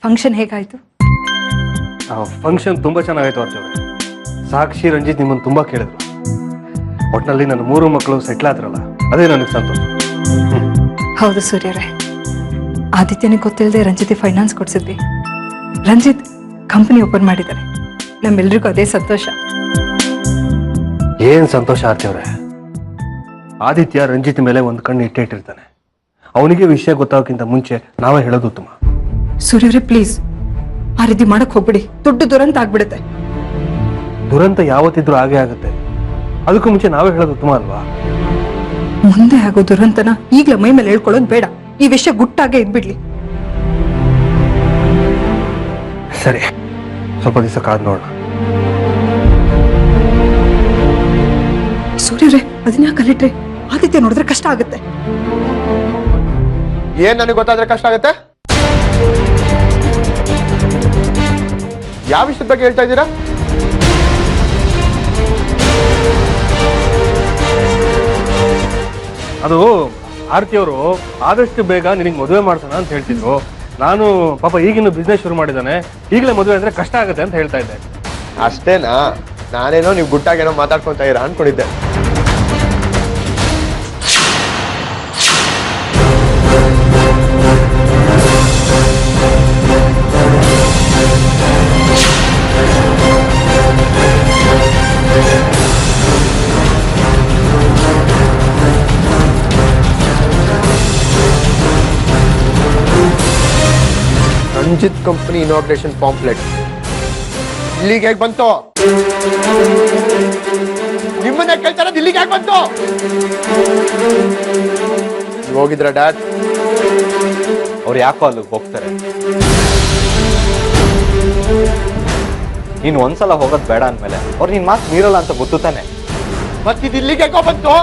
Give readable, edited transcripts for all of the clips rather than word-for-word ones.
Function ಹೇಗಾಯ್ತು? Function ತುಂಬಾ ಚೆನ್ನಾಗಾಯ್ತು ಅರ್ಜುನ್. ಸಾಕ್ಷಿ ರಂಜಿತ್ ನಿಮ್ಮನ್ನು ತುಂಬಾ ಕೇಳಿದ್ರು. ಒಟ್ನಲ್ಲಿ ನನ್ನ 3 ಮಕ್ಕಳು ಸೆಟ್ಲ್ ಆದ್ರಲ್ಲ, ಅದೇ ನನಗೆ ಸಂತೋಷ. ಹೌದು ಸೂರ್ಯರೇ, ಆದಿತ್ಯನಿಗೆ ಗೊತ್ತಿಲ್ಲದೆ ರಂಜಿತ್ ಫೈನಾನ್ಸ್ ಕೊಡ್ಸಿದ್ವಿ. ರಂಜಿತ್ ಕಂಪನಿ ಓಪನ್ ಮಾಡಿದ್ದಾರೆ. ನಮ್ಮೆಲ್ರಿಗೂ ಅದೇ ಸಂತೋಷ. ಏನ್ ಸಂತೋಷ ಆರ್ತಿಯವ್ರೆ. ಆದಿತ್ಯ ರಂಜಿತ್ ಮೇಲೆ ಒಂದು ಕಣ್ಣು ಇಟ್ಟಿರ್ತಾನೆ. ಅವನಿಗೆ ವಿಷಯ ಗೊತ್ತಾಗೋಕ್ಕಿಂತ ಮುಂಚೆ ನಾವೇ ಹೇಳೋದು ಉತ್ತಮ. ಸೂರ್ಯರೇ ಪ್ಲೀಸ್, ಆ ರೀತಿ ಮಾಡಕ್ ಹೋಗ್ಬಿಡಿ. ದೊಡ್ಡ ದುರಂತ ಆಗ್ಬಿಡುತ್ತೆ. ದುರಂತ ಯಾವತ್ತಿದ್ರು ಹಾಗೆ ಆಗುತ್ತೆ. ಅದಕ್ಕೂ ಮುಂಚೆ ನಾವೇ ಹೇಳೋದು ಉತ್ತಮ ಅಲ್ವಾ? ಮುಂದೆ ಆಗೋ ದುರಂತನ ಈಗ್ಲೇ ಮೈ ಮೇಲೆ ಹೇಳ್ಕೊಳ್ಳೋದು ಬೇಡ. ಈ ವಿಷಯ ಗುಟ್ಟಾಗೆ ಇದ್ಬಿಡ್ಲಿ. ಸರಿ, ಸ್ವಲ್ಪ ದಿವಸ ಕಾದ್ ನೋಡೋಣ. ಸೂರ್ಯರೇ, ಅದನ್ನ ಕಲಿಟ್ರೆ ಆದಿತ್ಯ ನೋಡಿದ್ರೆ ಕಷ್ಟ ಆಗುತ್ತೆ. ಏನ್ ನನಗೆ ಗೊತ್ತಾದ್ರೆ ಕಷ್ಟ ಆಗುತ್ತೆ? ಯಾವ ವಿಷಯದ ಬಗ್ಗೆ ಹೇಳ್ತಾ ಇದ್ದೀರಾ? ಅದು ಆರ್ತಿಯವರು ಆದಷ್ಟು ಬೇಗ ನಿನಗೆ ಮದುವೆ ಮಾಡ್ಸೋಣ ಅಂತ ಹೇಳ್ತಿದ್ರು. ನಾನು ಪಾಪ ಈಗಿನ ಬಿಸ್ನೆಸ್ ಶುರು ಮಾಡಿದ್ದಾನೆ, ಈಗಲೇ ಮದುವೆ ಅಂದ್ರೆ ಕಷ್ಟ ಆಗುತ್ತೆ ಅಂತ ಹೇಳ್ತಾ ಇದ್ದೆ. ಅಷ್ಟೇನಾ? ನಾನೇನೋ ನೀವು ಗುಟ್ಟಾಗೇನೋ ಮಾತಾಡ್ಕೊಂತ ಇರ ಅನ್ಕೊಂಡಿದ್ದೆ. ರಂಜಿತ್ ಕಂಪನಿ ಇನಾಗ್ರೇಷನ್ ಪಾಂಪ್ಲೆಟ್ ಇಲ್ಲಿಗೆ ಹೇಗೆ ಬಂತು? ನಿಮ್ಮನ್ನೇ ಕೇಳ್ತಾರ, ಇಲ್ಲಿಗೆ ಹೇಗೆ ಬಂತು? ಹೋಗಿದ್ರ ಡ್ಯಾಡ್? ಅವ್ರು ಯಾಕೋ ಅಲ್ಲಿಗೆ ಹೋಗ್ತಾರೆ. ನೀನು ಒಂದ್ಸಲ ಹೋಗೋದ್ ಬೇಡ ಅಂದ್ಮೇಲೆ ಅವ್ರು ನಿನ್ ಮಾತು ಮೀರಲ್ಲ ಅಂತ ಗೊತ್ತು ತಾನೆ. ಮತ್ತಿದ್ ಇಲ್ಲಿಗೆ ಹೇಗೋ ಬಂತು?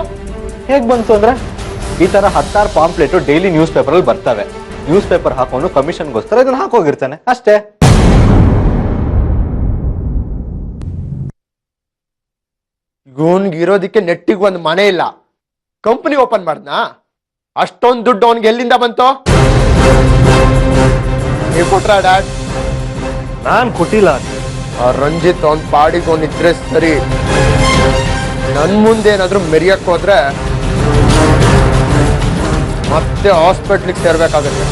ಹೇಗ್ ಬಂತು ಅಂದ್ರೆ, ಈ ತರ 10 ಪಾಂಪ್ಲೆಟ್ ಡೈಲಿ ನ್ಯೂಸ್ ಪೇಪರ್ ಅಲ್ಲಿ ಬರ್ತವೆ. ನ್ಯೂಸ್ ಪೇಪರ್ ಹಾಕೊಂಡು ಕಮಿಷನ್ಗೋಸ್ಕರ ಇದನ್ನ ಹಾಕೋಗಿರ್ತಾನೆ ಅಷ್ಟೇ. ಇವನ್ಗೆ ಇರೋದಿಕ್ಕೆ ನೆಟ್ಟಿಗೆ ಒಂದು ಮನೆ ಇಲ್ಲ, ಕಂಪನಿ ಓಪನ್ ಮಾಡ್ದನಾ? ಅಷ್ಟೊಂದು ದುಡ್ಡು ಅವನ್ಗೆ ಎಲ್ಲಿಂದ ಬಂತು? ನೀವು ಕೊಟ್ರ ಡ್ಯಾಡ್? ನಾನ್ ಕೊಟ್ಟಿಲ್ಲ. ಆ ರಂಜಿತ್ ಅವನ್ ಪಾಡಿಗೆ ಅವನಿದ್ರೆ ಸರಿ. ನನ್ ಮುಂದೆ ಏನಾದ್ರು ಮೆರಿಯಕ್ ಹೋದ್ರೆ ಮತ್ತೆ ಹಾಸ್ಪಿಟ್ಲಿಗೆ ಸೇರ್ಬೇಕಾಗತ್ತೆ.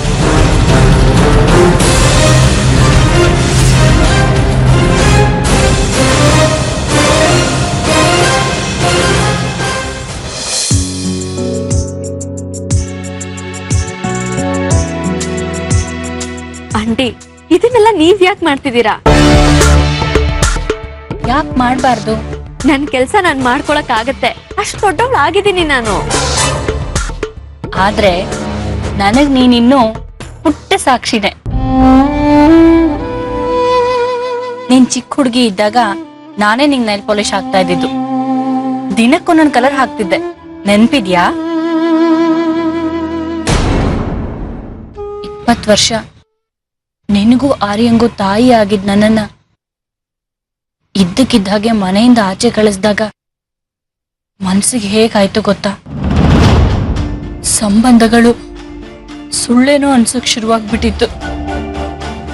ಆಂಟಿ, ಇದನ್ನೆಲ್ಲ ನೀವ್ ಯಾಕೆ ಮಾಡ್ತಿದ್ದೀರಾ? ಯಾಕೆ ಮಾಡ್ಬಾರ್ದು? ನನ್ ಕೆಲ್ಸ ನಾನ್ ಮಾಡ್ಕೊಳಕ್ ಆಗತ್ತೆ. ಅಷ್ಟು ದೊಡ್ಡವಳು ಆಗಿದ್ದೀನಿ ನಾನು. ಆದ್ರೆ ನನಗ್ ನೀನಿನ್ನೂ ಪುಟ್ಟ ಸಾಕ್ಷಿದೆ. ನೀನ್ ಚಿಕ್ಕ ಹುಡುಗಿ ಇದ್ದಾಗ ನಾನೇ ನಿಂಗ್ ನೈಲ್ ಪಾಲಿಶ್ ಹಾಕ್ತಾ ಇದ್ದಿದ್ದು. ದಿನಕ್ಕೂ ನನ್ ಕಲರ್ ಹಾಕ್ತಿದ್ದೆ, ನೆನ್ಪಿದ್ಯಾ? 20 ವರ್ಷ ನಿನಗೂ ಆರ್ಯಂಗೂ ತಾಯಿ ಆಗಿದ್ ನನ್ನನ್ನ ಇದ್ದಕ್ಕಿದ್ದಾಗೆ ಮನೆಯಿಂದ ಆಚೆ ಕಳಿಸ್ದಾಗ ಮನ್ಸಿಗೆ ಹೇಗಾಯ್ತು ಗೊತ್ತಾ? ಸಂಬಂಧಗಳು ಸುಳ್ಳೇನೋ ಅನ್ಸಕ್ ಶುರುವಾಗ್ಬಿಟ್ಟಿತ್ತು.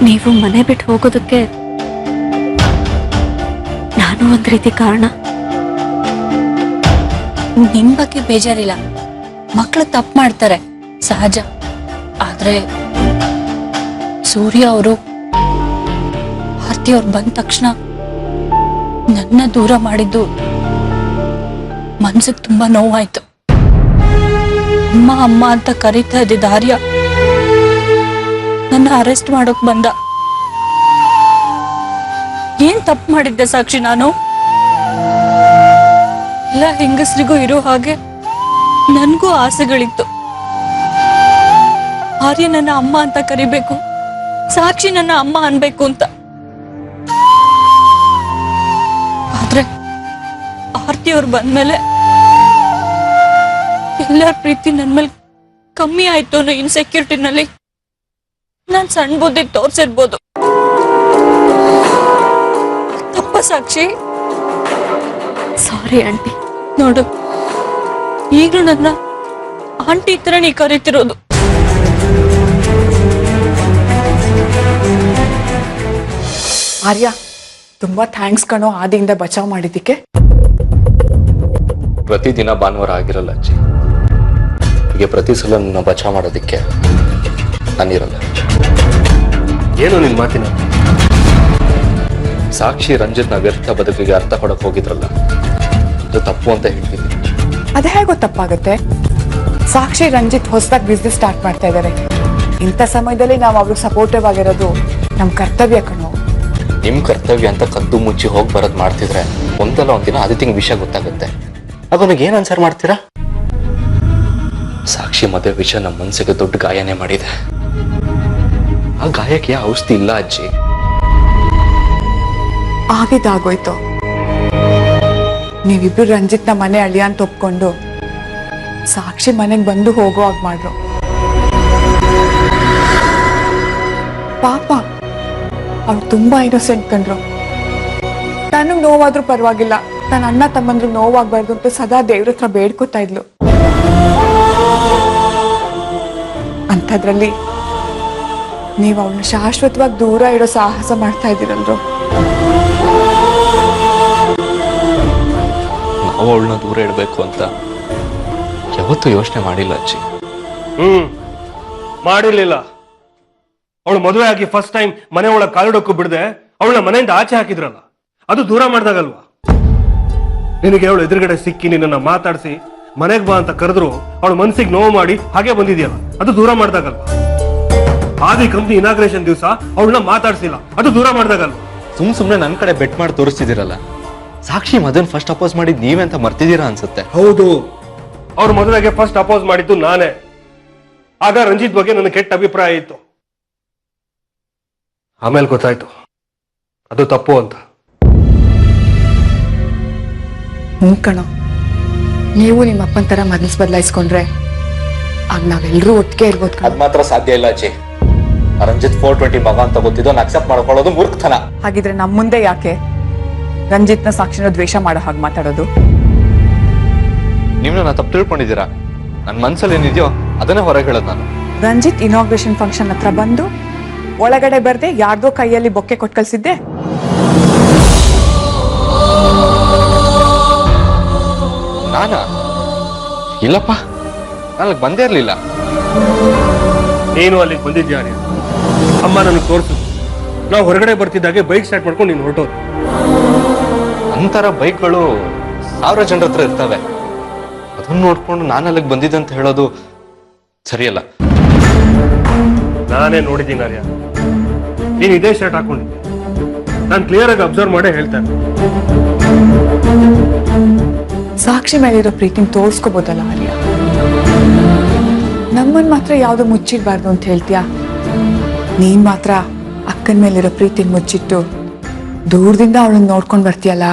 ನೀವು ಮನೆ ಬಿಟ್ಟು ಹೋಗೋದಕ್ಕೆ ನಾನು ಒಂದ್ ರೀತಿ ಕಾರಣ. ನಿಮ್ ಬಗ್ಗೆ ಬೇಜಾರಿಲ್ಲ, ಮಕ್ಳು ತಪ್ಪು ಮಾಡ್ತಾರೆ, ಸಹಜ. ಆದ್ರೆ ಸೂರ್ಯ ಅವರು ಆರ್ತಿ ಅವ್ರು ಬಂದ ತಕ್ಷಣ ನನ್ನ ದೂರ ಮಾಡಿದ್ದು ಮನ್ಸಿಗೆ ತುಂಬಾ ನೋವಾಯ್ತು. ಅಮ್ಮ ಅಮ್ಮ ಅಂತ ಕರೀತಾ ಇದ್ದಿದ್ದ ಆರ್ಯ ನನ್ನ ಅರೆಸ್ಟ್ ಮಾಡೋಕ್ ಬಂದ. ಏನ್ ತಪ್ಪು ಮಾಡಿದ್ದೆ ಸಾಕ್ಷಿ ನಾನು? ಎಲ್ಲ ಹೆಂಗಸ್ರಿಗೂ ಇರೋ ಹಾಗೆ ನನ್ಗೂ ಆಸೆಗಳಿತ್ತು. ಆರ್ಯ ನನ್ನ ಅಮ್ಮ ಅಂತ ಕರಿಬೇಕು, ಸಾಕ್ಷಿ ನನ್ನ ಅಮ್ಮ ಅನ್ಬೇಕು ಅಂತ. ಆದ್ರೆ ಆರ್ತಿ ಅವ್ರು ಬಂದ್ಮೇಲೆ ಎಲ್ಲರ ಪ್ರೀತಿ ನನ್ ಮೇಲೆ ಕಮ್ಮಿ ಆಯ್ತು ಅನ್ನೋ ಇನ್ಸೆಕ್ಯೂರಿಟಿನಲ್ಲಿ ನಾನ್ ಸಣ್ಣ ಬುದ್ಧಿ ತೋರ್ಸಿರ್ಬೋದು. ತಪ್ಪ ಸಾಕ್ಷಿ? ಸಾರಿ ಆಂಟಿ, ನೋಡು, ಈಗ್ಲೂ ನನ್ನ ಆಂಟಿ ತರ ನೀ ಕರೀತಿರೋದು. ಆರ್ಯ, ತುಂಬಾ ಥ್ಯಾಂಕ್ಸ್ ಕಣೋ ಆದಿಯಿಂದ ಬಚಾವ್ ಮಾಡಿದ್ದಕ್ಕೆ. ಪ್ರತಿದಿನ ಭಾನುವಾರ ಆಗಿರಲ್ಲ ಅಜ್ಜಿ. ಹೀಗೆ ಪ್ರತಿ ಸಲ ನನ್ನ ಬಚಾವ್ ಮಾಡೋದಕ್ಕೆ ನಾನಿರಲ್ಲ. ಏನು ನಿನ್ ಮಾತಿನ? ಸಾಕ್ಷಿ ರಂಜಿತ್ನ ವ್ಯರ್ಥ ಬದುಕಿಗೆ ಅರ್ಥ ಕೊಡಕ್ ಹೋಗಿದ್ರಲ್ಲ, ಅದು ತಪ್ಪು ಅಂತ ಹೇಳ್ತಿದ್ದೀನಿ. ಅದೇ ಹೇಗೋ ತಪ್ಪಾಗುತ್ತೆ. ಸಾಕ್ಷಿ ರಂಜಿತ್ ಹೊಸದಾಗಿ ಬಿಸ್ನೆಸ್ ಸ್ಟಾರ್ಟ್ ಮಾಡ್ತಾ ಇದ್ದಾರೆ. ಇಂಥ ಸಮಯದಲ್ಲಿ ನಾವು ಅವ್ರಿಗೆ ಸಪೋರ್ಟಿವ್ ಆಗಿರೋದು ನಮ್ ಕರ್ತವ್ಯ ಕಣೋ. ನಿಮ್ ಕರ್ತವ್ಯ ಅಂತ ಕದ್ದು ಮುಚ್ಚಿ ಹೋಗಿ ಬರೋದ್ ಮಾಡ್ತಿದ್ರೆ ಒಂದಲ್ಲ ಒಂದಿನ ಆದಿತ್ಯಂಗೆ ವಿಷಯ ಗೊತ್ತಾಗುತ್ತೆ. ಆಗ ನನಗೆ ಏನ್ ಆನ್ಸರ್ ಮಾಡ್ತೀರಾ? ಸಾಕ್ಷಿ ಮದುವೆ ವಿಷಯ ನಮ್ಮ ಮನ್ಸಿಗೆ ದೊಡ್ಡ ಗಾಯನೇ ಮಾಡಿದೆ. ಆ ಗಾಯಕ್ಕೆ ಔಷಧಿ ಇಲ್ಲ ಅಜ್ಜಿ. ಆಗಿದ್ದಾಗೋಯ್ತು. ನೀವಿಬ್ರು ರಂಜಿತ್ನ ಮನೆ ಅಳಿಯ ಅಂತ ಒಪ್ಕೊಂಡು ಸಾಕ್ಷಿ ಮನೆಗೆ ಬಂದು ಹೋಗೋ ಹಾಗೆ ಮಾಡ್ರು. ಪಾಪ ಅವ್ರು ತುಂಬಾ ಇನ್ನೋಸೆಂಟ್ ಕಂಡ್ರು. ನನಗ್ ನೋವಾದ್ರೂ ಪರವಾಗಿಲ್ಲ, ನನ್ನ ಅಣ್ಣ ತಮ್ಮಂದ್ರು ನೋವಾಗ್ಬಾರ್ದು ಅಂತ ಸದಾ ದೇವ್ರ ಹತ್ರ ಬೇಡ್ಕೊತಾ ಇದ್ಲು. ಅಂಥದ್ರಲ್ಲಿ ನೀವು ಅವಳನ್ನ ಶಾಶ್ವತವಾಗಿ ದೂರ ಇಡೋ ಸಾಹಸ ಮಾಡ್ತಾ ಇದ್ದೀರಲ್ರು. ನಾವು ಅವಳನ್ನ ದೂರ ಇಡಬೇಕು ಅಂತ ಯಾವತ್ತೂ ಯೋಚನೆ ಮಾಡಿಲ್ಲ ಅಜ್ಜಿ. ಮಾಡಿರ್ಲಿಲ್ಲ. ಅವಳು ಮದುವೆ ಆಗಿ ಫಸ್ಟ್ ಟೈಮ್ ಮನೆ ಒಳಗೆ ಕಾಲಿಡೋಕ್ಕೂ ಬಿಡದೆ ಅವಳನ್ನ ಮನೆಯಿಂದ ಆಚೆ ಹಾಕಿದ್ರಲ್ಲ, ಅದು ದೂರ ಮಾಡ್ದಾಗಲ್ವಾ? ನಿನಗೆ ಅವಳು ಎದುರುಗಡೆ ಸಿಕ್ಕಿ ನಿನ್ನ ಮಾತಾಡಿಸಿ ಮನೆಗೆ ಬಾ ಅಂತ ಕರೆದ್ರು ಅವಳು ಮನ್ಸಿಗೆ ನೋವು ಮಾಡಿ ಹಾಗೆ ಬಂದಿದೆಯಲ್ಲ, ಅದು ದೂರ ಮಾಡ್ದಾಗಲ್ವಾ? ಆದಿ ಕಂಪ್ನಿ ಇನಾಗ್ರೇಷನ್ ದಿವಸ ಅವಳನ್ನ ಮಾತಾಡ್ಸಿಲ್ಲ, ಅದು ದೂರ ಮಾಡ್ದಾಗಲ್ವಾ? ಸುಮ್ನೆ ನನ್ ಕಡೆ ಬೆಟ್ ಮಾಡಿ ತೋರಿಸ್ತಿದ್ದೀರಲ್ಲ. ಸಾಕ್ಷಿ ಮದನ್ ಫಸ್ಟ್ ಅಪೋಸ್ ಮಾಡಿದ್ ನೀವೇ ಅಂತ ಮರ್ತಿದ್ದೀರಾ ಅನ್ಸುತ್ತೆ. ಹೌದು, ಅವ್ರ ಮದುವೆಗೆ ಫಸ್ಟ್ ಅಪೋಸ್ ಮಾಡಿದ್ದು ನಾನೇ. ಆಗ ರಂಜಿತ್ ಬಗ್ಗೆ ನನ್ನ ಕೆಟ್ಟ ಅಭಿಪ್ರಾಯ ಇತ್ತು. ಆಮೇಲೆ ಗೊತ್ತಾಯ್ತು ಅದು ತಪ್ಪು ಅಂತ. ಕಣೋ, ನೀವು ನಿಮ್ಮ ಅಪ್ಪನ ತರ ಮನಸ್ಸು ಬದಲಾಯಿಸ್ಕೊಂಡ್ರೆ ಆಗ ನಾವೆಲ್ಲರೂ ಒಟ್ಟಿಗೆ ಇರ್ಬೋದು ಕಣೋ. ಅದ್ ಮಾತ್ರ ಸಾಧ್ಯ ಇಲ್ಲ ಅಜ್ಜಿ. ರಂಜಿತ್ 420 ಮಗ ಅಂತ ಗೊತ್ತಿದ್ದು ಅಕ್ಸೆಪ್ಟ್ ಮಾಡ್ಕೊಳ್ಳೋದು ಮೂರ್ಖತನ. ಹಾಗಿದ್ರೆ ನಮ್ಮ ಮುಂದೆ ಯಾಕೆ ರಂಜಿತ್ನ ಸಾಕ್ಷಿನ ದ್ವೇಷ ಮಾಡೋ ಹಾಗೆ ಮಾತಾಡೋದು? ನೀವು ನನ್ನ ತಪ್ಪು ತಿಳ್ಕೊಂಡಿದ್ದೀರಾ. ನನ್ನ ಮನ್ಸಲ್ಲಿ ಏನಿದೆಯೋ ಅದನ್ನೇ ಹೊರಗೆ ಹೇಳೋದು ನಾನು. ರಂಜಿತ್ ಇನಾಗ್ರೇಷನ್ ಫಂಕ್ಷನ್ ಹತ್ರ ಬಂದು ಒಳಗಡೆ ಬರ್ದೆ ಯಾರ್ದೋ ಕೈಯಲ್ಲಿ ಬೊಕ್ಕೆ ಕೊಟ್ಟು ಕಳ್ಸಿದ್ದೆ. ನಾನಾ? ಇಲ್ಲಪ್ಪ, ನನಗೆ ಬಂದೇ ಇರ್ಲಿಲ್ಲ. ನೀನು ಅಲ್ಲಿಗೆ ಬಂದಿದ್ಯಾ? ಅಮ್ಮ ನನಗೆ ತೋರಿಸು. ನಾವು ಹೊರಗಡೆ ಬರ್ತಿದ್ದಾಗೆ ಬೈಕ್ ಸ್ಟಾರ್ಟ್ ಮಾಡ್ಕೊಂಡು ನೀನು ಹೊರಟೋದು. ಅಂತರ ಬೈಕ್ಗಳು 1000 ಜನರ ಹತ್ರ ಇರ್ತವೆ. ಅದನ್ನ ನೋಡ್ಕೊಂಡು ನಾನು ಅಲ್ಲಿಗೆ ಬಂದಿದ್ದೆ ಅಂತ ಹೇಳೋದು ಸರಿಯಲ್ಲ. ನಾನೇ ನೋಡಿದ್ದೀನಿ ಆರ್ಯ, ನೀನು ಇದೇ ಶರ್ಟ್ ಹಾಕೊಂಡಿದ್ದೆ. ನಾನು ಕ್ಲಿಯರ್ ಆಗಿ ಅಬ್ಸರ್ವ್ ಮಾಡೇ ಹೇಳ್ತೇನೆ. ಸಾಕ್ಷಿ ಮೇಲಿರೋ ಪ್ರೀತಿನ ತೋರ್ಸ್ಕೋಬೋದಲ್ಲ ಆರ್ಯ. ನಮ್ಮನ್ ಮಾತ್ರ ಯಾವ್ದು ಮುಚ್ಚಿಡ್ಬಾರ್ದು ಅಂತ ಹೇಳ್ತೀಯಾ? ನೀನ್ ಮಾತ್ರ ಅಕ್ಕನ ಮೇಲಿರೋ ಪ್ರೀತಿನ ಮುಚ್ಚಿಟ್ಟು ದೂರದಿಂದ ಅವಳನ್ನ ನೋಡ್ಕೊಂಡ್ ಬರ್ತೀಯಲ್ಲ,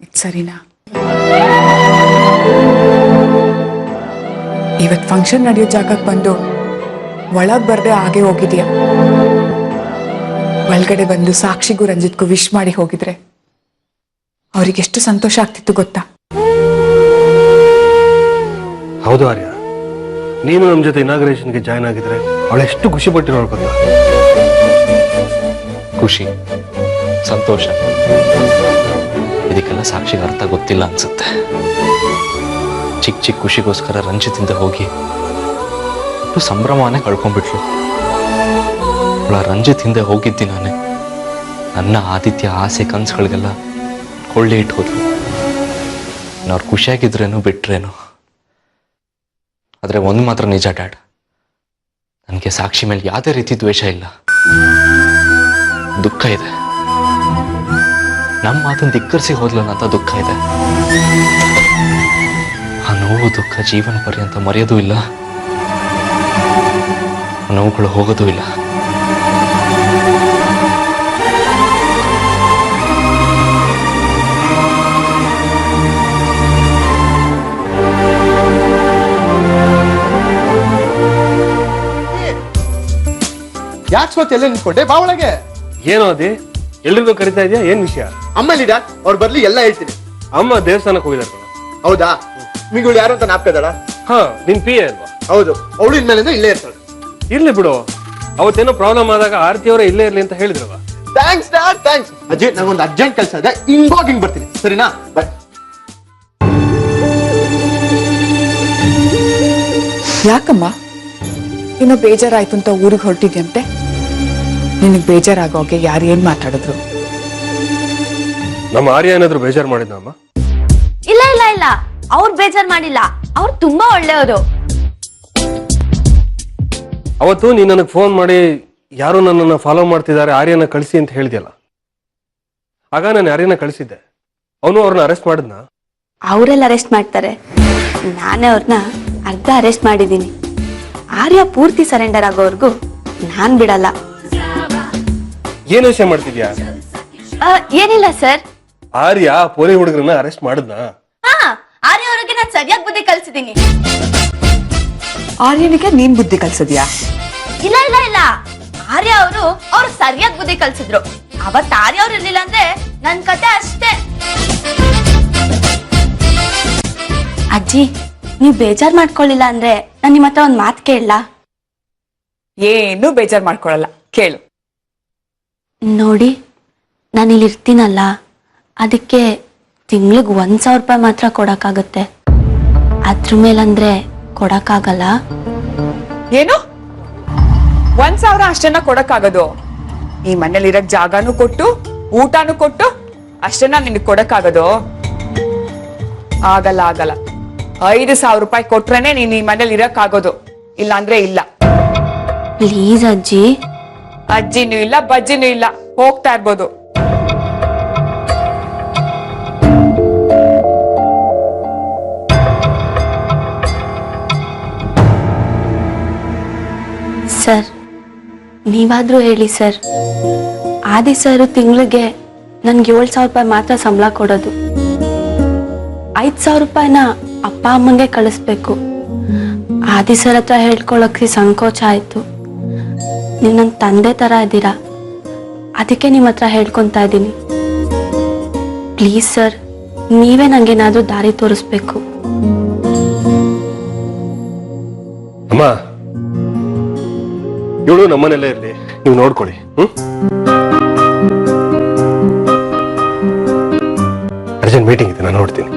ಇದ್ ಸರಿನಾ? ಇವತ್ ಫಂಕ್ಷನ್ ನಡೆಯೋ ಜಾಗಕ್ಕೆ ಬಂದು ಒಳಗ್ ಬರ್ದೆ ಹಾಗೆ ಹೋಗಿದ್ಯಾ. ಒಳಗಡೆ ಬಂದು ಸಾಕ್ಷಿಗೂ ರಂಜಿತ್ಗೂ ವಿಶ್ ಮಾಡಿ ಹೋಗಿದ್ರೆ ಅವ್ರಿಗೆ ಎಷ್ಟು ಸಂತೋಷ ಆಗ್ತಿತ್ತು ಗೊತ್ತಾ? ಹೌದು ಆರ್ಯ, ನೀನು ನಮ್ಮ ಜೊತೆ ಇನಾಗ್ರೇಷನ್ಗೆ ಜಾಯ್ನ್ ಆಗಿದ್ರೆ ಅವಳೆಷ್ಟು ಖುಷಿ ಪಟ್ಟಿರೋಳು ಗೊತ್ತಾ? ಖುಷಿ, ಸಂತೋಷ, ಇದಕ್ಕೆಲ್ಲ ಸಾಕ್ಷಿಗೆ ಅರ್ಥ ಗೊತ್ತಿಲ್ಲ ಅನ್ಸುತ್ತೆ. ಚಿಕ್ಕ ಚಿಕ್ಕ ಖುಷಿಗೋಸ್ಕರ ರಂಜಿತಿಂದ ಹೋಗಿ ಸಂಭ್ರಮನೇ ಕಳ್ಕೊಂಡ್ಬಿಟ್ಲು. ರಂಜಿತ್ ಹಿಂದೆ ಹೋಗಿದ್ದಿ ನಾನೇ. ನನ್ನ ಆದಿತ್ಯ ಆಸೆ ಕನ್ಸುಗಳಿಗೆಲ್ಲ ಕೊಳ್ಳೆ ಇಟ್ಟು ಹೋದ್ಲು. ಅವ್ರು ಖುಷಿಯಾಗಿದ್ರೇನು ಬಿಟ್ರೇನು. ಆದ್ರೆ ಒಂದು ಮಾತ್ರ ನಿಜ ಡ್ಯಾಡ್, ನನಗೆ ಸಾಕ್ಷಿ ಮೇಲೆ ಯಾವುದೇ ರೀತಿ ದ್ವೇಷ ಇಲ್ಲ. ದುಃಖ ಇದೆ. ನಮ್ಮ ಮಾತನ್ನು ಧಿಕ್ಕರಿಸಿ ಹೋದ್ಲಲ್ಲ ಅಂತ ದುಃಖ ಇದೆ. ಆ ನೋವು ದುಃಖ ಜೀವನ ಪರ್ಯಂತ ಮರೆಯೋದೂ ಇಲ್ಲ, ನೋವುಗಳು ಹೋಗೋದೂ ಇಲ್ಲ. ಯಾಕೆ ಸ್ವತ್ತು ಎಲ್ಲ ನಿಂತ್ಕೊಂಡೆ? ಬಾ ಒಳಗೆ. ಏನೋ ಅದೇ ಎಲ್ರಿಗೂ ಕರಿತಾ ಇದೆಯಾ? ಏನ್ ವಿಷಯ? ಅಮ್ಮ ಲೀಡರ್ ಅವ್ರು ಬರ್ಲಿ ಎಲ್ಲ ಹೇಳ್ತೀನಿ. ಅಮ್ಮ ದೇವಸ್ಥಾನಕ್ಕೆ ಹೋಗಿದಾರ. ಹೌದಾ? ನಿಮ್ಗಳು ಯಾರು ಅಂತ ನಾಪ್ಕದಾಳ? ಹಾ, ನಿನ್ ಪಿ ಎ ಅಲ್ವಾ? ಹೌದು, ಅವಳು ಇನ್ಮೇಲಿಂದ ಇಲ್ಲೇ ಇರ್ತಾಳೆ. ಇರ್ಲಿ ಬಿಡು, ಅವತ್ತೇನೋ ಪ್ರಾಬ್ಲಮ್ ಆದಾಗ ಆರ್ತಿ ಅವರೇ ಇಲ್ಲೇ ಇರ್ಲಿ ಅಂತ ಹೇಳಿದ್ರವ. Thanks dad, thanks. ಅಜಯ್, ನಂಗೊಂದು ಅರ್ಜೆಂಟ್ ಕೆಲಸ ಇದೆ, ಹಿಂಗೋಗಿ ಹಿಂಗ್ ಬರ್ತೀನಿ, ಸರಿನಾ? ಬಾಯ್. ಯಾಕಮ್ಮ ಇನ್ನೂ ಬೇಜಾರಾಯ್ತು ಅಂತ ಊರಿಗೆ ಹೊರಟಿದ್ಯಂತೆ? ನಿನಗೆ ಬೇಜಾರಾಗೋಗೆ ಯಾರು ಏನ್ ಮಾತಾಡಿದ್ರು? ನಮ್ಮ ಆರ್ಯ ಏನಾದ್ರು ಬೇಜಾರು ಮಾಡಿದ್ನ ಅಮ್ಮ? ಇಲ್ಲ ಇಲ್ಲ ಇಲ್ಲ, ಅವ್ರು ಬೇಜಾರ್ ಮಾಡಿಲ್ಲ. ಅವ್ರು ತುಂಬಾ ಒಳ್ಳೆಯವರು. ಅವತ್ತು ನೀನ್ ನನಗೆ ಫೋನ್ ಮಾಡಿ ಯಾರು ನನ್ನನ್ನು ಫಾಲೋ ಮಾಡ್ತಿದ್ದಾರೆ, ಆರ್ಯನ ಕಳಿಸಿ ಅಂತ ಹೇಳಿದ್ಯಲ್ಲ. ಆಗ ನಾನು ಆರ್ಯನ ಕಳಿಸಿದ್ದೆ. ಅವನು ಅವ್ರನ್ನ ಅರೆಸ್ಟ್ ಮಾಡಿದ್ನ? ಅವರೆಲ್ಲ ಅರೆಸ್ಟ್ ಮಾಡ್ತಾರೆ, ನಾನೇ ಅವ್ರನ್ನ ಅರ್ಧ ಅರೆಸ್ಟ್ ಮಾಡಿದ್ದೀನಿ. ಆರ್ಯ ಪೂರ್ತಿ ಸರೆಂಡರ್ ಆಗೋವರೆಗೂ ನಾನ್ ಬಿಡಲ್ಲ. ಏನ್ ವಿಷಯ ಮಾಡ್ತಿದ್ಯಾ? ಏನಿಲ್ಲ ಸರ್. ಆರ್ಯ ಪೊಲೀಸ್ ಹುಡುಗರನ್ನ ಅರೆಸ್ಟ್ ಮಾಡಿದ್ನ? ಹಾ, ಆರ್ಯ ಅವ್ರಿಗೆ ನಾನು ಸರಿಯಾಗಿ ಬುದ್ಧಿ ಕಲ್ಸಿದ್ದೀನಿ. ಆರ್ಯನಿಗೆ ನೀನ್ ಬುದ್ಧಿ ಕಲ್ಸದ್ಯಾ? ಇಲ್ಲ ಇಲ್ಲ ಇಲ್ಲ, ಆರ್ಯ ಅವ್ರು ಸರಿಯಾಗಿ ಬುದ್ಧಿ ಕಲ್ಸಿದ್ರು. ಅವತ್ ಆರ್ಯ ಅವ್ರು ಇರ್ಲಿಲ್ಲ ಅಂದ್ರೆ ನನ್ ಕತೆ ಅಷ್ಟೇ. ಅಜ್ಜಿ, ನೀವ್ ಬೇಜಾರ್ ಮಾಡ್ಕೊಳ್ಳಿಲ್ಲ ಅಂದ್ರೆ ನಾನ್ ನಿಮ್ಮ ಹತ್ರ ಒಂದ್ ಮಾತ್ ಕೇಳಲ್ಲ? ಏನು ಬೇಜಾರ್ ಮಾಡ್ಕೊಳಲ್ಲ, ಕೇಳು. ನೋಡಿ, ನಾನು ಇಲ್ಲಿ ಇರ್ತೀನಲ್ಲ, ಅದಕ್ಕೆ ತಿಂಗ್ಳಿಗೆ 1,000 ರೂಪಾಯಿ ಮಾತ್ರ ಕೊಡಕ್ಕಾಗತ್ತೆ. ಅದ್ರ ಮೇಲಂದ್ರೆ ಕೊಡಕ್ಕಾಗಲ್ಲ. ಏನು 1,000 ಅಷ್ಟನ್ನ ಕೊಡಕ್ಕಾಗದು? ಈ ಮನೇಲಿ ಇರಕ್ ಜಾಗನೂ ಕೊಟ್ಟು ಊಟನೂ ಕೊಟ್ಟು ಅಷ್ಟನ್ನ ನಿನಗೆ ಕೊಡಕ್ಕಾಗದು? ಆಗಲ್ಲ ಆಗಲ್ಲ. 5,000 ರೂಪಾಯಿ ಕೊಟ್ರೇನೆ ನೀನ್ ಈ ಮನೇಲಿ ಇರಕ್ ಆಗೋದು, ಇಲ್ಲಾಂದ್ರೆ ಇಲ್ಲ. ಪ್ಲೀಸ್ ಅಜ್ಜಿ. ಅಜ್ಜಿನೂ ಇಲ್ಲ ಬಜ್ಜಿನೂ ಇಲ್ಲ, ಹೋಗ್ತಾ ಇರ್ಬೋದು. ಸರ್, ನೀವಾದ್ರೂ ಹೇಳಿ ಸರ್. ಆದಿ ಸರ್ ತಿಂಗಳಿಗೆ ನನ್ಗೆ 7,000 ರೂಪಾಯಿ ಮಾತ್ರ ಸಂಬಳ ಕೊಡೋದು. 5,000 ರೂಪಾಯಿನ ಅಪ್ಪ ಅಮ್ಮಂಗೆ ಕಳಿಸ್ಬೇಕು. ಆದಿ ಸರ್ ಹತ್ರ ಹೇಳ್ಕೊಳಕ್ಕೆ ಸಂಕೋಚ ಆಯ್ತು. ನೀವು ನನ್ನ ತಂದೆ ತರ ಇದ್ದೀರಾ, ಅದಕ್ಕೆ ನಿಮ್ಮ ಹತ್ರ ಹೇಳ್ಕೊಂತಾ ಇದ್ದೀನಿ. ಪ್ಲೀಸ್ ಸರ್, ನೀವೇ ನಂಗೇನಾದ್ರೂ ದಾರಿ ತೋರಿಸ್ಬೇಕು. ಅಮ್ಮ, ಇವಳು ನಮ್ಮನೆಲ್ಲೇ ಇರ್ಲಿ, ನೀವು ನೋಡ್ಕೊಳ್ಳಿ. ಅರ್ಜೆಂಟ್ ಮೀಟಿಂಗ್ ಇದೆ, ನಾನು ನೋಡ್ತೀನಿ.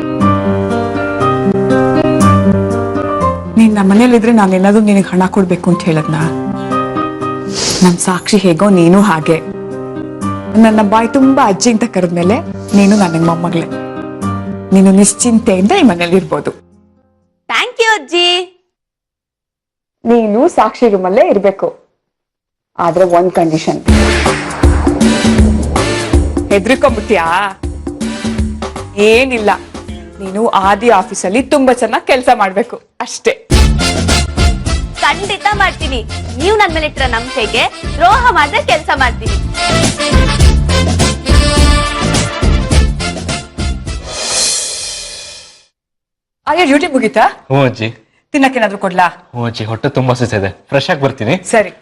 ನೀನ್ ನಮ್ಮ ಮನೇಲಿದ್ರೆ ನಾನೇನಾದ್ರೂ ನಿನಗೆ ಹಣ ಕೊಡ್ಬೇಕು ಅಂತ ಹೇಳದ್ನ? ನಮ್ ಸಾಕ್ಷಿ ಹೇಗೋ ನೀನು ಹಾಗೆ. ನನ್ನ ಬಾಯಿ ತುಂಬಾ ಅಜ್ಜಿ ಅಂತ ಕರೆದ್ಮೇಲೆ ನೀನು ನನಗೆ ಮೊಮ್ಮಗಳೇ. ನೀನು ನಿಶ್ಚಿಂತೆಯಿಂದ ಈ ಮನೇಲಿ ಇರ್ಬೋದು. ಥ್ಯಾಂಕ್ ಯು ಅಜ್ಜಿ. ನೀನು ಸಾಕ್ಷಿ ರೂಮಲ್ಲೇ ಇರ್ಬೇಕು, ಆದ್ರೆ ಒಂದ್ ಕಂಡೀಷನ್. ಹೆದರ್ಕೊಂಡ್ಬಿಟ್ಯಾ? ಏನಿಲ್ಲ, ನೀನು ಆದಿ ಆಫೀಸಲ್ಲಿ ತುಂಬಾ ಚೆನ್ನಾಗಿ ಕೆಲಸ ಮಾಡ್ಬೇಕು ಅಷ್ಟೇ. ಖಂಡಿತ ಮಾಡ್ತೀನಿ. ನೀವು ನನ್ನ ಮೇಲೆ ಇಟ್ಟಿರೋ ನಂಬಿಕೆಗೆ ದ್ರೋಹ ಮಾಡಿದ್ರೆ ಕೆಲಸ ಮಾಡ್ತೀನಿ. ಅಯ್ಯೋ, ಡ್ಯೂಟಿ ಮುಗೀತಾ? ಹ್ಞೂ ಅಜ್ಜಿ. ತಿನ್ನಕ್ಕೇನಾದ್ರೂ ಕೊಡ್ಲಾ? ಹ್ಞೂ ಅಜ್ಜಿ, ಹೊಟ್ಟೆ ತುಂಬಾ ಹಸಿತಿದೆ, ಫ್ರೆಶ್ ಆಗಿ ಬರ್ತೀನಿ. ಸರಿ.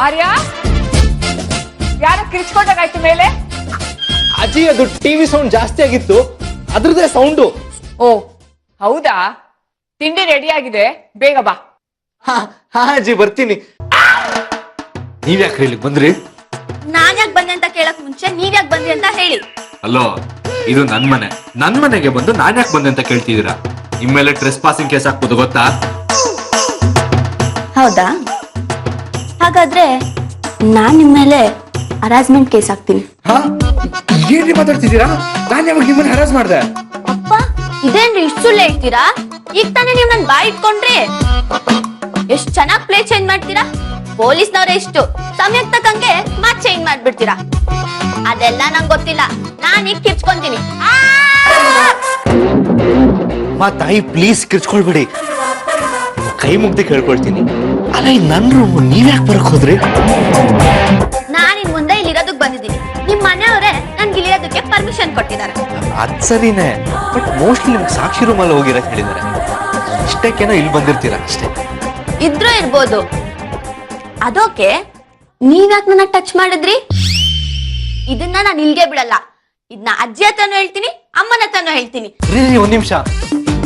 ಆರ್ಯ, ಯಾರ ಕಿರ್ಚ್ಕೊಂಡಾಗಾಯ್ತು ಮೇಲೆ? ಅಜ್ಜಿ, ಅದು ಟಿವಿ ಸೌಂಡ್ ಜಾಸ್ತಿ ಆಗಿತ್ತು, ಅದ್ರದ್ದೇ ಸೌಂಡು. ಓ ಹೌದಾ? ತಿಂಡಿ ರೆಡಿ ಆಗಿದೆ, ಬೇಗ ಬಾ. ಹಾ ಅಜ್ಜಿ, ಬರ್ತೀನಿ. ನೀವ್ಯಾಕ್ರಿ ಇಲ್ಲಿಗೆ ಬಂದ್ರಿ? ನಾನ್ ಯಾಕೆ ಬಂದೆ ಅಂತ ಕೇಳಕ್ ಮುಂಚೆ ನೀವ್ ಯಾಕೆ ಬಂದ್ರಿ ಅಂತ ಹೇಳಿ. ಅಲ್ಲೋ, ಇದು ನನ್ ಮನೆಗೆ ಬಂದು ನಾನ್ ಯಾಕೆ ಬಂದೆ ಅಂತ ಕೇಳ್ತಿದ್ದೀರಾ? ನಿಮ್ ಮೇಲೆ ಟ್ರೆಸ್ ಪಾಸಿಂಗ್ ಕೇಸ್ ಹಾಕ್ಬೋದು, ಗೊತ್ತಾ? ಹೌದಾ? ಹಾಗಾದ್ರೆ ನಾನ್ ನಿಮ್ ಮೇಲೆ ಹರಾಸ್ಮೆಂಟ್ ಕೇಸ್ ಹಾಕ್ತೀನಿ. ಏನ್ರಿ ಮಾತಾಡ್ತಿದ್ದೀರಾ? ನಾನ್ ಯಾವಾಗ ನಿಮ್ಮನ್ನ ಹರಾಸ್ ಮಾಡ್ದೆ? ಅಪ್ಪ, ಇದೇನ್ರಿ ಇಷ್ಟು ಸುಳ್ಳು ಹೇಳ್ತೀರಾ? ಈಗ ತಾನೇ ನೀವ್ ನನ್ ಬಾಯ್ ಇಟ್ಕೊಂಡ್ರಿ. ಎಷ್ಟ್ ಚೆನ್ನಾಗ್ ಪ್ಲೇ ಚೇಂಜ್ ಮಾಡ್ತೀರಾ. ಪೊಲೀಸ್ನವ್ರೆ ಇಷ್ಟು ಸಮಯಕ್ಕೆ ತಕ್ಕಂಗೆ ಮಾತ್ ಚೇಂಜ್ ಮಾಡ್ಬಿಡ್ತೀರಾ. ಅದೆಲ್ಲ ನಂಗೆ ಗೊತ್ತಿಲ್ಲ. ನಾನ್ ಈಗ ಕಿರ್ಚ್ಕೊಂತೀನಿ. ಮಾ ತಾಯಿ ಪ್ಲೀಸ್ ಕಿರ್ಚ್ಕೊಳ್ಬೇಡಿ, ಕೈ ಮುಗ್ದು ಕೇಳ್ಕೊಳ್ತೀನಿ. ಅಲ್ಲ ಈ ನನ್ ರೂಮ್ ನೀವ್ಯಾಕೆ ಬರಕ್ ಹೋದ್ರಿ? ನಾನು ಇನ್ ಮುಂದೆ ಇಲ್ಲಿರೋದಕ್ಕೆ ಬಂದಿದ್ದೀನಿ. ನಿಮ್ ಮನೆಯವರೇ ನನ್ಗೆ ಇಲ್ಲಿರೋದಕ್ಕೆ ಪರ್ಮಿಷನ್ ಕೊಟ್ಟಿದ್ದಾರೆ. ಅದ್ ಸರಿನೇ, ಬಟ್ ಮೋಸ್ಟ್ಲಿ ನಿಮ್ಗೆ ಸಾಕ್ಷಿ ರೂಮಲ್ಲಿ ಹೋಗಿರಕ್ ಹೇಳಿದಾರೆ. ಇಷ್ಟಕ್ಕೇನೋ ಇಲ್ಲಿ ಬಂದಿರ್ತೀರಾ ಅಷ್ಟೇ. ಇದ್ರೂ ಇರ್ಬೋದು. ಅದೋಕೆ ನೀವ್ಯಾಕ್ ನನ್ನ ಟಚ್ ಮಾಡಿದ್ರಿ? ಇದನ್ನ ನಾನು ಇಲ್ಗೆ ಬಿಡಲ್ಲ. ಇದನ್ನ ಅಜ್ಜಿ ಹತ್ರನೂ ಹೇಳ್ತೀನಿ, ಅಮ್ಮನ ಹತ್ರನೂ ಹೇಳ್ತೀನಿ. ರೀ ಒಂದ್ ನಿಮಿಷ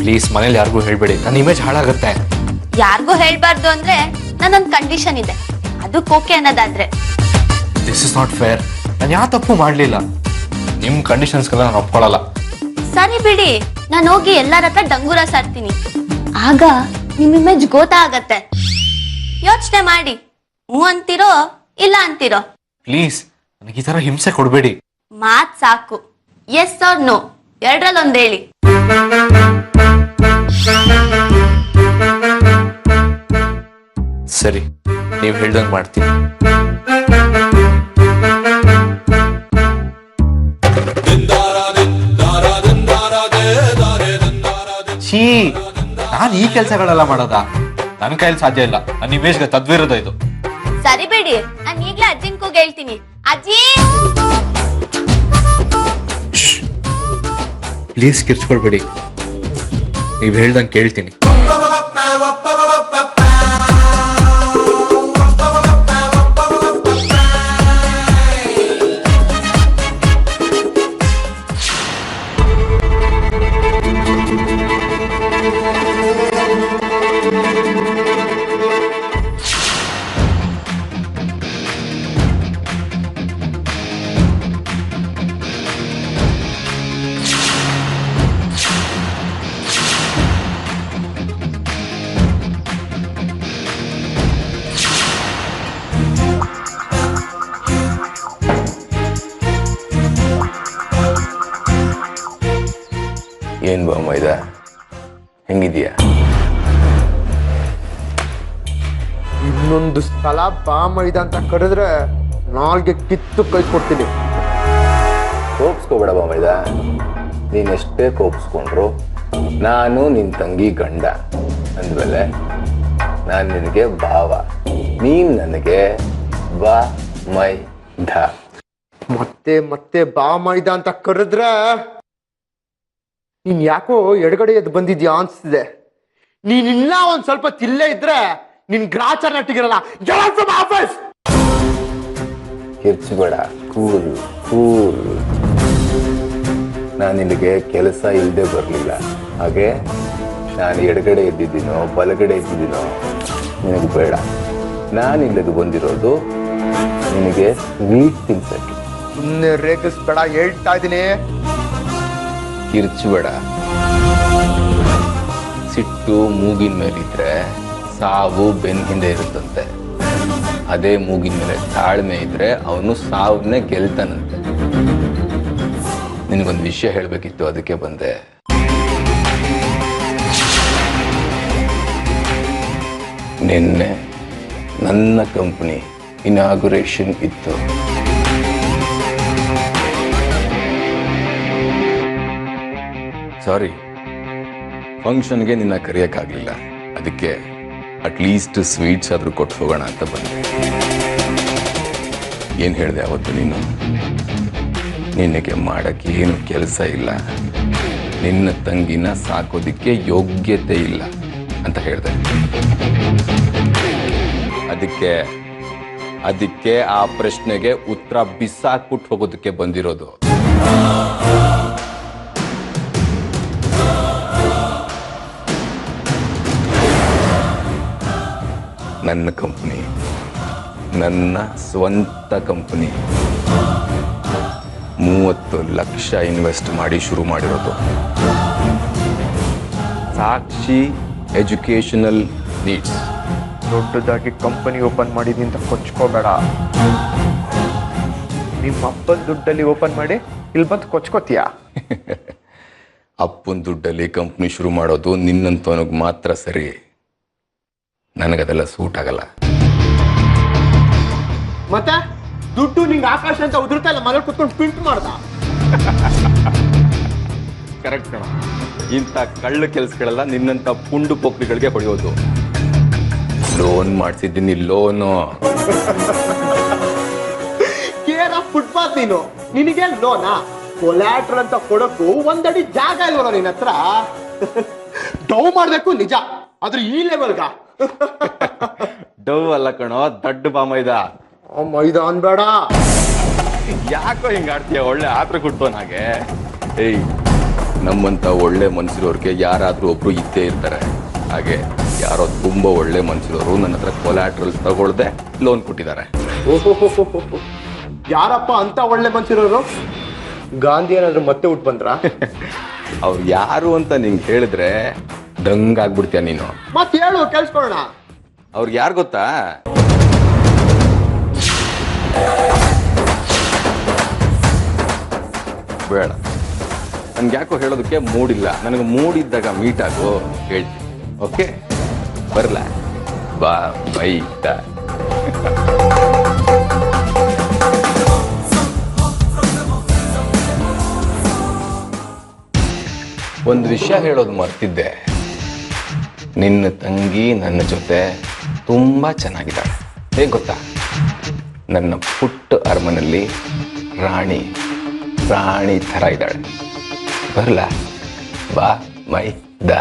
ಪ್ಲೀಸ್, ಮನೇಲಿ ಯಾರಿಗೂ ಹೇಳ್ಬೇಡಿ, ನನ್ನ ಇಮೇಜ್ ಹಾಳಾಗುತ್ತೆ. ಯಾರಿಗೂ ಹೇಳ್ಬಾರ್ದು ಅಂದ್ರೆ ನನ್ನೊಂದ್ ಕಂಡೀಷನ್ ಇದೆ, ಅದಕ್ಕೆ ಓಕೆ ಅನ್ನೋದಾದ್ರೆ. This is not fair. ನಾನು ಯಾವ ತಪ್ಪು ಮಾಡ್ಲಿಲ್ಲ. ನಿಮ್ ಕಂಡೀಷನ್ಸ್ಗೆಲ್ಲ ನಾನು ಒಪ್ಕೊಳ್ಳಲ್ಲ. ಸರಿ ಬಿಡಿ, ನಾನು ಹೋಗಿ ಎಲ್ಲರ ಹತ್ರ ಡಂಗೂರ ಸಾರ್ತೀನಿ. ಆಗ ನಿಮ್ ಇಮೇಜ್ ಗೊತ್ತಾಗತ್ತೆ. ಯೋಚನೆ ಮಾಡಿ, ಹ್ಞೂ ಅಂತೀರೋ ಇಲ್ಲ ಅಂತೀರೋ? ಪ್ಲೀಸ್ ನನಗೆ ಈ ತರ ಹಿಂಸೆ ಕೊಡ್ಬೇಡಿ. ಮಾತ್ ಸಾಕು. ಎಸ್ ಆರ್ ನೋ ಎರಡರಲ್ಲೊಂದು ಹೇಳಿ. ಸರಿ, ನೀವು ಹೇಳ್ದಂಗ್ ಮಾಡ್ತೀನಿ. ಛೀ, ನಾನು ಈ ಕೆಲಸಗಳೆಲ್ಲ ಮಾಡೋದಾ? ನನ್ನ ಕೈಲಿ ಸಾಧ್ಯ ಇಲ್ಲ. ನನ್ನ ಇಮೇಜ್ಗೆ ತದ್ವಿರೋಧ ಇದು. ಸರಿ ಬಿಡಿ, ನಾನು ಈಗ್ಲೇ ಅಜ್ಜಿನ್ ಕೂಗ್ ಹೇಳ್ತೀನಿ. ಅಜ್ಜಿ, ಪ್ಲೀಸ್ ಕಿರ್ಚ್ಕೊಳ್ಬೇಡಿ, ನೀವು ಹೇಳ್ದಂಗೆ ಕೇಳ್ತೀನಿ. ಏನ್ ಬಾ ಮೈದ, ಹೆಂಗಿದೀಯಾ? ಇನ್ನೊಂದು ಸ್ಥಳ ಬಾ ಮೈದ ಅಂತ ಕರೆದ್ರೆ ನಾಲ್ಗೆ ಕಿತ್ತು ಕೈ ಕೊಡ್ತೀನಿ. ಕೋಪಿಸ್ಕೋಬೇಡ ಬಾ ಮೈದ. ನೀನೆಷ್ಟೇ ಕೋಪಿಸ್ಕೊಂಡ್ರು ನಾನು ನಿನ್ ತಂಗಿ ಗಂಡ ಅಂದ್ಮೇಲೆ ನಾನು ನಿನಗೆ ಭಾವ, ನೀನ್ ನನಗೆ ಬಾ ಮೈದ. ಮತ್ತೆ ಮತ್ತೆ ಬಾ ಮೈದ ಅಂತ ಕರೆದ್ರೆ ನೀನ್ ಯಾಕೋ ಎಡಗಡೆ ಎದ್ದು ಬಂದಿದ್ಯಾ ಅನ್ಸ್ತಿದೆ. ನೀನಿಲ್ಲ ಒಂದ್ ಸ್ವಲ್ಪ ತಿಲ್ಲೇ ಇದ್ರೆ ನಿನ್ ಗ್ರಾಚಾರ ನಟ್ಟಿಗಿರಲ್ಲ. ಕಿರ್ಚ್ಬೇಡ, ಕೂಲ್ ಕೂಲ್. ನಾನು ಇಲ್ಲಿಗೆ ಕೆಲಸ ಇಲ್ಲದೆ ಬರಲಿಲ್ಲ. ಹಾಗೆ ನಾನು ಎಡಗಡೆ ಎದ್ದಿದ್ದೀನೋ ಬಲಗಡೆ ಎದ್ದಿದ್ದೀನೋ ನಿನಗೆ ಬೇಡ. ನಾನು ಇಲ್ಲಿಗೆ ಬಂದಿರೋದು ನಿನಗೆ ಸ್ವೀಟ್ ತಿನ್ಸಕ್ಕೆ. ಸುಮ್ಮನೆ ರೇಗಿಸ್ಬೇಡ, ಹೇಳ್ತಾ ಇದ್ದೀನಿ. ಕಿರ್ಚ್ಬೇಡ. ಸಿಟ್ಟು ಮೂಗಿನ ಮೇಲಿದ್ರೆ ಸಾವು ಬೆನ್ ಹಿಂದೆ ಇರುತ್ತಂತೆ. ಅದೇ ಮೂಗಿನ ಮೇಲೆ ತಾಳ್ಮೆ ಇದ್ರೆ ಅವನು ಸಾವನ್ನೇ ಗೆಲ್ತಾನಂತೆ. ನಿನಗೊಂದು ವಿಷಯ ಹೇಳಬೇಕಿತ್ತು, ಅದಕ್ಕೆ ಬಂದೆ. ನಿನ್ನೆ ನನ್ನ ಕಂಪನಿ ಇನಾಗುರೇಷನ್ ಇತ್ತು. ಸಾರಿ, ಫಂಕ್ಷನ್ಗೆ ನಿನ್ನ ಕರೆಯೋಕ್ಕಾಗಲಿಲ್ಲ. ಅದಕ್ಕೆ ಅಟ್ಲೀಸ್ಟ್ ಸ್ವೀಟ್ಸ್ ಆದರೂ ಕೊಟ್ಟು ಹೋಗೋಣ ಅಂತ ಬಂದೆ. ಏನು ಹೇಳಿದೆ ಅವತ್ತು ನೀನು? ನಿನಗೆ ಮಾಡೋಕ್ಕೆ ಏನು ಕೆಲಸ ಇಲ್ಲ, ನಿನ್ನ ತಂಗಿನ ಸಾಕೋದಿಕ್ಕೆ ಯೋಗ್ಯತೆ ಇಲ್ಲ ಅಂತ ಹೇಳಿದೆ. ಅದಕ್ಕೆ ಆ ಪ್ರಶ್ನೆಗೆ ಉತ್ತರ ಬಿಸಾಕ್ಬಿಟ್ಟು ಹೋಗೋದಕ್ಕೆ ಬಂದಿರೋದು. ನನ್ನ ಕಂಪನಿ, ನನ್ನ ಸ್ವಂತ ಕಂಪನಿ, 30 ಲಕ್ಷ ಇನ್ವೆಸ್ಟ್ ಮಾಡಿ ಶುರು ಮಾಡಿರೋದು. ಸಾಕ್ಷಿ ಎಜುಕೇಶನಲ್ ನೀಡ್ಸ್. ದೊಡ್ಡದಾಗಿ ಕಂಪನಿ ಓಪನ್ ಮಾಡಿದೀನಿ ಅಂತ ಕೊಚ್ಕೋಬೇಡ. ನಿಮ್ಮ ಅಪ್ಪನ ದುಡ್ಡಲ್ಲಿ ಓಪನ್ ಮಾಡಿ ಇಲ್ಲಿ ಬಂದು ಕೊಚ್ಕೋತೀಯಾ? ಅಪ್ಪನ ದುಡ್ಡಲ್ಲಿ ಕಂಪ್ನಿ ಶುರು ಮಾಡೋದು ನಿನ್ನಂತವನಿಗೆ ಮಾತ್ರ ಸರಿ. ನನಗದೆಲ್ಲ ಸೂಟ್ ಆಗಲ್ಲ. ಮತ್ತೆ ದುಡ್ಡು ನಿಂಗೆ ಆಕಾಶ ಅಂತ ಉದುರ್ತಾ ಇಲ್ಲ, ಮನೇಲಿ ಕುತ್ಕೊಂಡು ಪ್ರಿಂಟ್ ಮಾಡ್ದ. ಕರೆಕ್ಟ್ ಕಣ. ಇಂಥ ಕಳ್ಳ ಕೆಲ್ಸಗಳೆಲ್ಲ ನಿನ್ನಂಥ ಪುಂಡು ಪೋಖ್ರಿಗಳಿಗೆ ಹೊಡೆಯೋದು. ಲೋನ್ ಮಾಡಿಸಿದ್ದೀನಿ, ಲೋನು. ಕೇರ್ ಆಫ್ ಫುಟ್ಪಾತ್ ನೀನು, ನಿನಗೆ ಲೋನಾ? ಕೊಲ್ಯಾಟ್ರಲ್ ಅಂತ ಕೊಡಕ್ಕೂ ಒಂದಡಿ ಜಾಗ ಇಲ್ವಲ್ಲ ನಿನ್ನ ಹತ್ರ. ಡೌ ಮಾಡ್ಬೇಕು ನಿಜ, ಆದ್ರೆ ಈ ಲೆವೆಲ್ಗ ಡವ್ ಅಲ್ಲ ಕಣೋ, ದೊಡ್ಡ ಬಾಮೈದ. ಮೈದಾ ಅನ್ಬೇಡ. ಯಾಕೋ ಹಿಂಗ ಆಡ್ತೀಯ? ಒಳ್ಳೆ ಆತ್ರ ಕೊಡ್ತೋನ್ ಹಾಗೆ. ಏಯ್, ನಮ್ಮಂತ ಒಳ್ಳೆ ಮನ್ಸಿರೋರ್ಗೆ ಯಾರಾದ್ರೂ ಒಬ್ರು ಇದ್ದೇ ಇರ್ತಾರೆ. ಹಾಗೆ ಯಾರೋ ತುಂಬಾ ಒಳ್ಳೆ ಮನ್ಸಿರೋರು ನನ್ನ ಹತ್ರ ಕೊಲ್ಯಾಟ್ರಲ್ ತಗೊಳ್ದೆ ಲೋನ್ ಕೊಟ್ಟಿದ್ದಾರೆ. ಯಾರಪ್ಪ ಅಂತ ಒಳ್ಳೆ ಮನ್ಸಿರೋರು? ಗಾಂಧಿ ಏನಾದ್ರು ಮತ್ತೆ ಹುಟ್ಟು ಬಂದ್ರ? ಅವ್ರು ಯಾರು ಅಂತ ನಿಂಗೆ ಹೇಳಿದ್ರೆ ದಂಗಾಗ್ಬಿಡ್ತೀಯ ನೀನು. ಮತ್ತೆ ಹೇಳು, ಕೇಳಿಸ್ಕೊಳ್ಳೋಣ. ಅವ್ರಿಗೆ ಯಾರು ಗೊತ್ತಾ? ಬೇಡ, ನನ್ಗೆ ಯಾಕೋ ಹೇಳೋದಕ್ಕೆ ಮೂಡಿಲ್ಲ. ನನಗೆ ಮೂಡಿದ್ದಾಗ ಮೀಟ್ ಆಗು, ಹೇಳ್ತೀನಿ. ಓಕೆ, ಬರಲ? ಬಾ ಬೈತ. ಒಂದು ವಿಷಯ ಹೇಳೋದು ಮರ್ತಿದ್ದೆ. ನಿನ್ನ ತಂಗಿ ನನ್ನ ಜೊತೆ ತುಂಬಾ ಚೆನ್ನಾಗಿದ್ದಾಳೆ. ಹೇಗೆ ಗೊತ್ತಾ? ನನ್ನ ಪುಟ್ಟ ಅರಮನೆಯಲ್ಲಿ ರಾಣಿ ಥರ ಇದ್ದಾಳೆ. ಬರಲ? ಬಾ ಮೈ ದ.